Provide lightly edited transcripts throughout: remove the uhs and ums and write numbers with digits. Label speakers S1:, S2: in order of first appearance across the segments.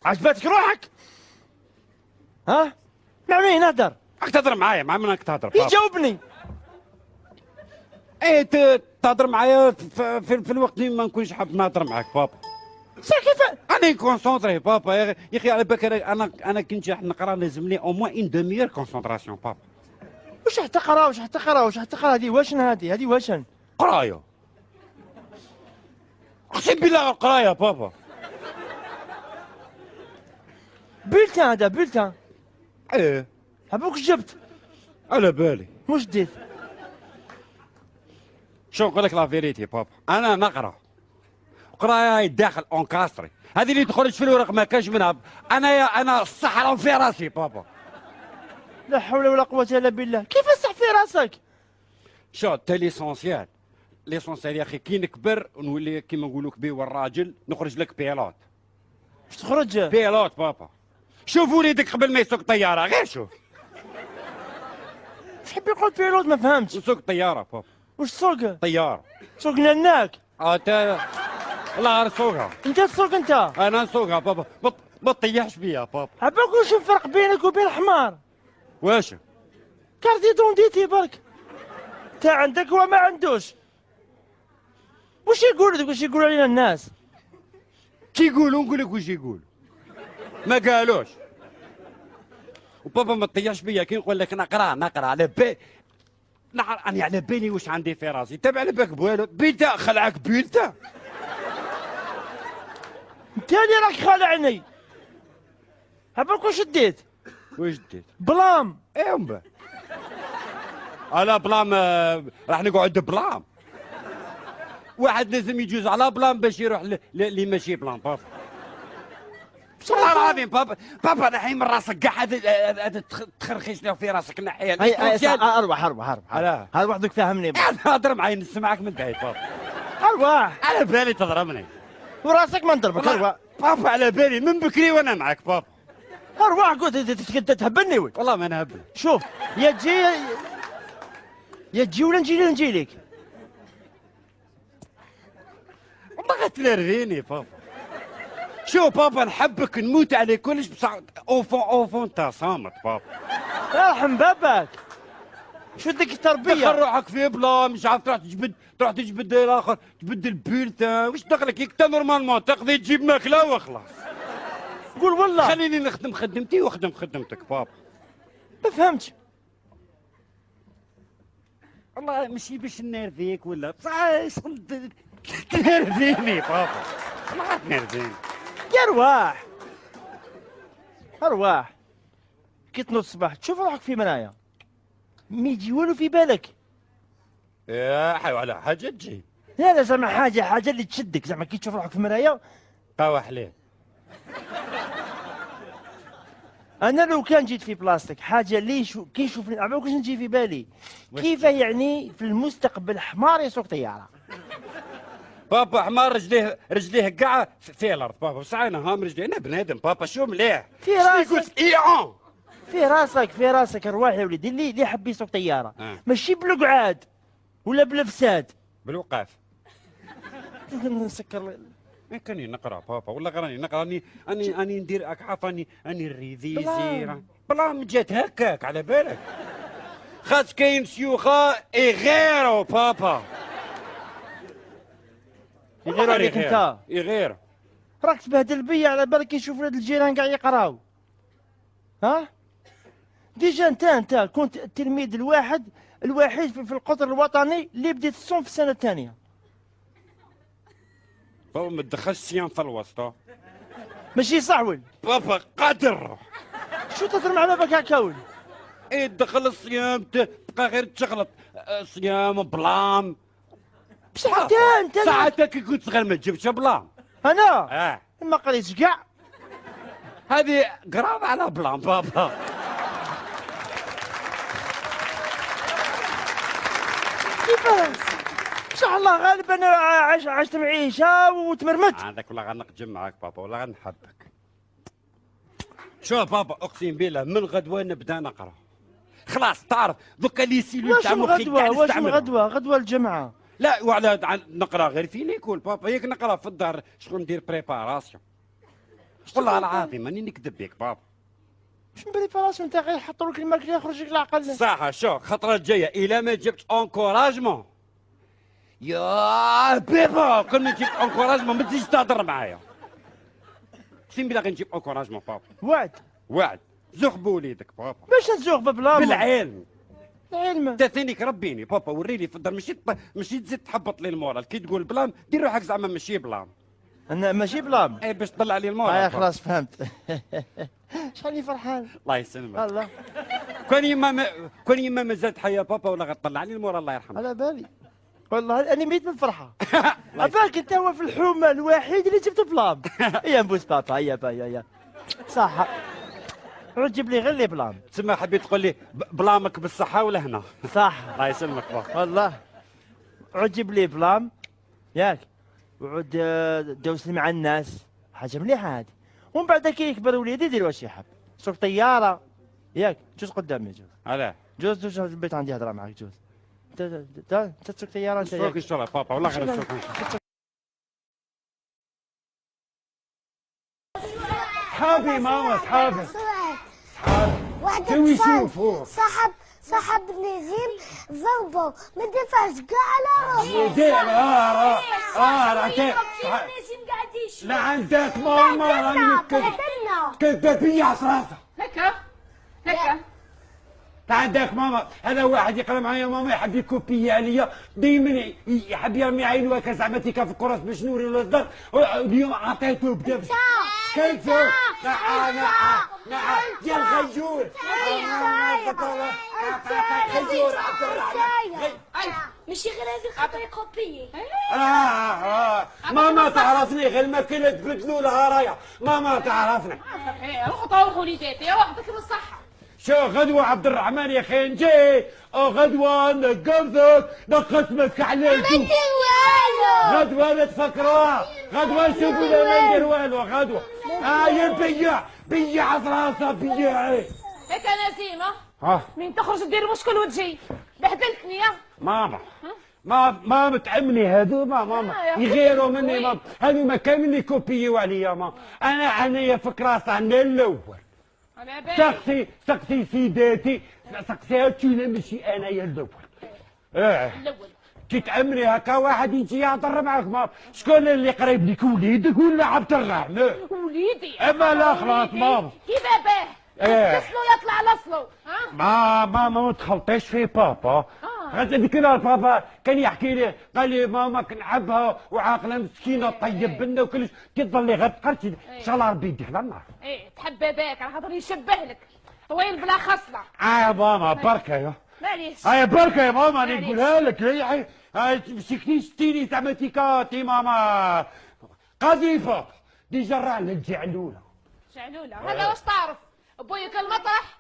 S1: عجبتك روحك؟ ها؟ مع مين نهدر؟
S2: راك تهضر معايا، مع منك تهضر بابا؟
S1: يجاوبني.
S2: ايه تهضر معايا في الوقت اللي ما نكونش حاب نهضر معاك بابا.
S1: كيف؟
S2: انا كونسونطري بابا يا اخي، على بالك انا كي نجي نقرا لازم لي او موان اون دوميير كونسونطراسيون بابا.
S1: واش حتقرا واش حتقرا واش حتقرا؟ هذه واشن هذه واشن؟
S2: قرايه، اقسم بالله قرايه بابا.
S1: بلتان هذا بلتان.
S2: ايه
S1: عبوك جبت؟
S2: على بالي.
S1: واش ديت؟
S2: شو نقول لك لا فيريتي بابا، انا نقرا قرايه داخل اونكاستري، هذه اللي تخرج في الورق ما كاش منها. انا الصحراء في راسي بابا.
S1: لا حول ولا قوة الا بالله. كيف الصح في راسك؟
S2: شو تا ليسونسيال يا اخي، كي نكبر ونولي كيما نقولوا كبير والراجل نخرج لك بيلوت.
S1: باش تخرج
S2: بيلوت بابا. شوف وليدك قبل ما يسوق طياره، غير شوف.
S1: واش حب يقول بيلوت؟ ما فهمتش.
S2: يسوق طياره بابا.
S1: واش تسوق؟
S2: طياره.
S1: سوقنا هناك.
S2: تا والله غير نسوقها.
S1: انت تسوق انت؟
S2: انا نسوقها بابا، ما تطيحش بيا بابا.
S1: عباك واش الفرق بينك وبين الحمار؟
S2: واش؟
S1: كارتي دونديتي برك. انت عندك وما عندوش. واش يقولوا علينا الناس؟
S2: كي يقولوا نقول لك واش يقولوا، ما قالوش. وبابا ما تطيحش بيا كي نقول لك نقرا على بالي، راني على بالي واش عندي في راسي. تابع على بالك بوالو بيتا خلعك بيتا.
S1: انت اللي راك خالعني. عباك واش ديت؟
S2: واش ديت؟
S1: بلام.
S2: ايه من بعد على بلام راح نقعد بلام. واحد لازم يجوز على بلان باش يروح اللي ماشي بلان بابا. والله العظيم بابا نحي من راسك كاع هذا تخرخيش له في راسك نحيه.
S1: اروح هذا وحدك فهمني.
S2: انا هضر معايا نسمعك من بعيد بابا.
S1: ارواح
S2: على بالي تضربني
S1: وراسك ما نضربك. ارواح
S2: بابا، على بالي من بكري وانا معاك بابا.
S1: ارواح قلت تهبلني.
S2: والله ما نهبل.
S1: شوف يا تجي ولا نجي لك.
S2: والله غتنرفيني بابا. شوف بابا نحبك نموت عليك كلش، بصح اوفون انت صامت بابا.
S1: ارحم باباك. شو ديك التربيه؟
S2: دخل روحك في بلا مش عارف تروح تجبد الاخر، تبدل بولتان. واش دخلك انت نورمالمون تقضي تجيب ماكله وخلاص.
S1: قول والله.
S2: خليني نخدم خدمتي واخدم خدمتك بابا.
S1: ما فهمتش.
S2: والله ماشي باش نرفيك ولا بصح شغل تنرفيني بابا. والله تنرفيني.
S1: يا ارواح كي تنوض الصباح تشوف روحك في مرايا ما يجي والو في بالك.
S2: يا حي على حاجه تجي.
S1: لا زعما حاجه اللي تشدك، زعما كي تشوف روحك في المرايا.
S2: قهوه حليب.
S1: انا لو كان جيت في بلاصتك حاجه اللي كي نشوفني عباك واش نجي في بالي؟ كيف يعني في المستقبل حمار يسوق طياره؟
S2: بابا حمار رجليه كاع في الارض بابا، بصح انا هام رجليه، انا بنادم بابا شو مليح.
S1: في راسك
S2: قلت ايعون.
S1: في راسك ارواح يا وليدي اللي حب يسوق طياره. ماشي بالقعاد ولا بالفساد،
S2: بالوقاف.
S1: نسكر.
S2: كاني نقرا بابا والله راني نقرا، اني ندير عارف اني ريفيزي بلا من جات هكاك على بالك. خاطر كاين شيوخه يغيروا بابا.
S1: يغيروا عليك انت.
S2: يغير.
S1: راك تبهدل بيا على بالك يشوف ولاد الجيران كاع يقراو. ها؟ ديجا انت كنت التلميذ الوحيد في القطر الوطني اللي بديت الصوم في السنه الثانيه.
S2: بابا ما تدخلش صيام في الوسط.
S1: ماشي صعول
S2: بابا قادر.
S1: شو تهضر مع باباك هكا؟
S2: ايه تدخل الصيام تبقى غير تشغلط صيام بلام.
S1: بصح انت
S2: ساعتها كي كنت صغير ما تجيبش بلام.
S1: انا ما قريتش كاع.
S2: هذه قراب على بلام بابا.
S1: كيفاش؟ ان شاء الله غالب انا عشت معيشه وتمرمت.
S2: عندك والله غنقجم معاك بابا، والله غنحبك. شوف بابا اقسم بالله من غدوه نبدا نقرا. خلاص تعرف دوكا لي سيلول تاع مخي كاع نستعملهم.
S1: غدوه الجمعه.
S2: لا وعلى نقرا غير في ليكول بابا، ياك نقرا في الدار شغل ندير بريباراسيون. والله العظيم ماني نكذب بك بابا.
S1: مش بريباراسيون تاع غير يحطوا لك الماكله يخرج لك العقل.
S2: صح شو خطرة الجايه الا ما جبت انكوراجمون يا بيبا كل ما جبت انكوراجمون ما تجيش تهضر معايا. اقسم بالله غنجيب انكوراجمون بابا.
S1: وعد
S2: وعد زوق بوليدك بابا.
S1: باش نزوغ بلا
S2: بالعلم.
S1: العلم
S2: انت ثانيك ربيني بابا وريني في الدار ماشي تزيد تحبط لي المورال كي تقول بلام دير روحك زعما ماشي بلام.
S1: انا ماشي بلام.
S2: اي باش تطلع لي المورال.
S1: خلاص فهمت. شحال فرحان.
S2: الله يسلمك.
S1: الله
S2: كان يما مازالت حيه بابا ولا غتطلع لي المورال الله يرحمه.
S1: على بالي والله انا ميت من الفرحه. عبالك انت هو في الحومه الوحيد اللي جبت بلام. يا نبوس بابا يا صح. روح جيب لي غير لي بلام.
S2: تسمى حبيت تقول لي بلامك بالصحه ولا هنا.
S1: صح
S2: الله يسلمك بابا.
S1: والله عود جيب لي بلام ياك وعود دوس مع الناس حاجه مليحه هذه. ومن بعد كي يكبر وليدي يدير واش يحب. سوق طياره ياك جوز قدامي جوز.
S2: علاه؟
S1: جوز البيت عندي هضره معاك جوز. انت تسوق طياره انت.
S2: سوق ان شاء الله بابا والله غير نسوق.
S3: صحابي ماما صحابي
S4: واحد
S3: تو يشوفوا
S4: صاحب نجيم ضربه ما دفعش كاع على روحه.
S3: يدير لا عندك ماما راني كذابية عصراسة
S5: هكا
S3: عندك ماما. هذا واحد يقرا معايا ماما يحب يكوبي عليا ديما يحب يرمي عينه هكا زعما تيكا في الكراس باش نوري له الدار. اليوم عطيته بدا كيف نعم يا الغيور غيور عبد الرحمن.
S4: ماشي غير هذه خطره كوبي.
S3: ماما تعرفني غير ما كنا تبدلوا لها رايه. ماما تعرفني.
S5: روحوا طوخوا وليداتي يا وحدك بالصحة.
S3: شو غدوة عبد الرحمن يا اخي نجي غدوة نقبضك نقسمك على الجو. غدوة نتفكروها غدوة نشوفوا لا ما ندير والو غدوة. يا بيع عصراسة بيع.
S5: هيك نسيمة من تخرج دير مشكل وتجي بهدلتني يا
S3: ما متعمني هذوما ماما يغيروا مني ماما. هذوما كامل يكوبيو عليا ماما. انا في كراس انا الاول. سقسي سيداتي سقسيها تشينا ماشي انايا الاول.
S5: الاول
S3: تتأمري هكا واحد يجي يهضر معاك ماما. شكون اللي قريب لك وليدك ولا عبد الرحمن؟
S5: وليدي.
S3: اما لا خلاص ماما
S5: كي باباه اصله يطلع لاصله.
S3: ما تخلطيش في بابا. هذيك بابا كان يحكي لي قال لي ماما كنحبها وعاقله مسكينه طيب بنا وكلش كي تظلي غير تقرتي ان شاء الله ربي يديك للنار.
S5: تحب باباك على خاطر يشبه لك طويل بلا خصله.
S3: ماما بركه يا
S5: معليش.
S3: بركه يا ماما انا نقولها لك. مسكتي شتيني زعما تيكاتي ماما قذيفه ديجا راه الجعلوله.
S5: جعلوله هذا واش تعرف بويك المطرح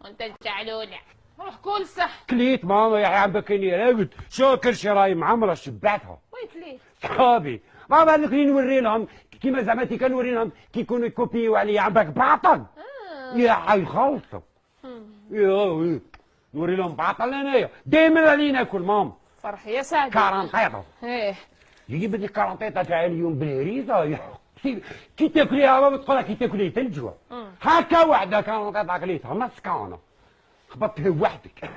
S5: وانت الجعلوله. روح كل صح.
S3: كليت ماما يا عم بكيني راقد شو كل شي راهي معمره شبعتها.
S5: وين كليت؟
S3: صحابي ماما هذوك اللي نوري لهم كيما زعما كنوري لهم كي يكونوا يكوبيو عليا عم باك باطل. يا حي خلصوا. يا نوري لهم باطل انايا دائما راني ناكل ماما.
S5: فرحي يا سعد.
S3: كارانطيطه. يجيب لي كارانطيطه تاع اليوم بالهريسه. كي تاكليها ماما تقولها كي تاكلي تلجوع. هكا وحده كارانطيطه كليتها نص كانه. خبطتها وحدك.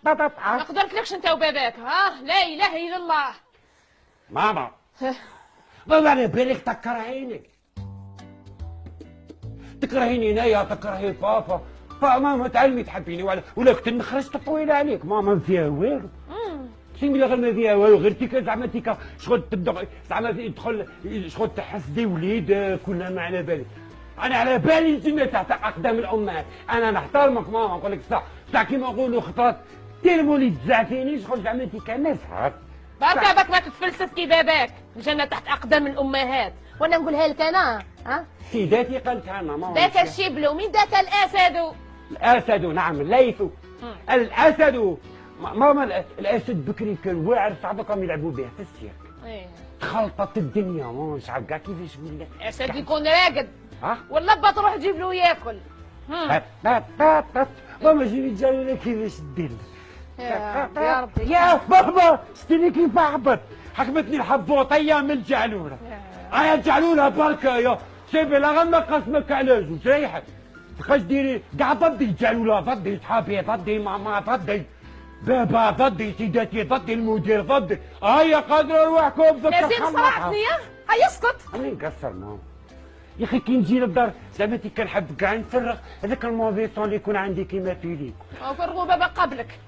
S5: ما قدرتلكش انت وباباك. لا اله الا الله.
S3: ماما والله انا بالك تكرهيني انايا تكرهي بابا. ماما تعلمي تحبيني ولا كنت نخرجت طويله عليك. ماما ما فيها والو. سيمي غير ما فيها والو غير تيكا زعما تيكا شغل تبدا زعما تدخل شغل تحسدي وليدك ولا ما على بالي. انا على بالي نتوما تحت اقدام الامهات. انا نحترمك ماما نقول لك صح كيما نقولوا خطرات دير مولي تزعفيني شغل زعما تيكا نسحق.
S5: بركة بك ما تتفلسف كي باباك. الجنة تحت أقدام الأمهات. وأنا نقولها لك أنا.
S3: سيداتي قالتها لنا ماما.
S5: ذاك الشبل ومين ذاك الأسد؟
S3: الأسد نعم الليث. الأسد ماما الأسد بكري كان واعر صعبكم يلعبوا به في السيرك. تخلطت الدنيا ماما مش عارف كاع كيفاش ولا.
S5: الأسد يكون راقد. والله تروح تجيب له ياكل.
S3: ماما جيبي تجاوبنا كيفاش دير.
S5: يا ربي
S3: يا بابا شتيني كيف هبط حكمتني الحبوطيه من الجعلوله. ايا جعلولها بركه يا سيبي لا غير ما قسمك على زوج ريحك كيفاش ديري كاع ضدي جعلولها ضدي صحابي ضدي ماما ضدي بابا ضدي سيداتي ضدي المدير ضدي هيا قادرة روحكم في
S5: لازم صرعتني هيا اسكت.
S3: انا نقصر ماما يا اخي كي نجي للدار زعما كي كنحب كاع نفرغ هذاك الموفي اللي يكون عندي كيما فيليك.
S5: فرغوا بابا قبلك.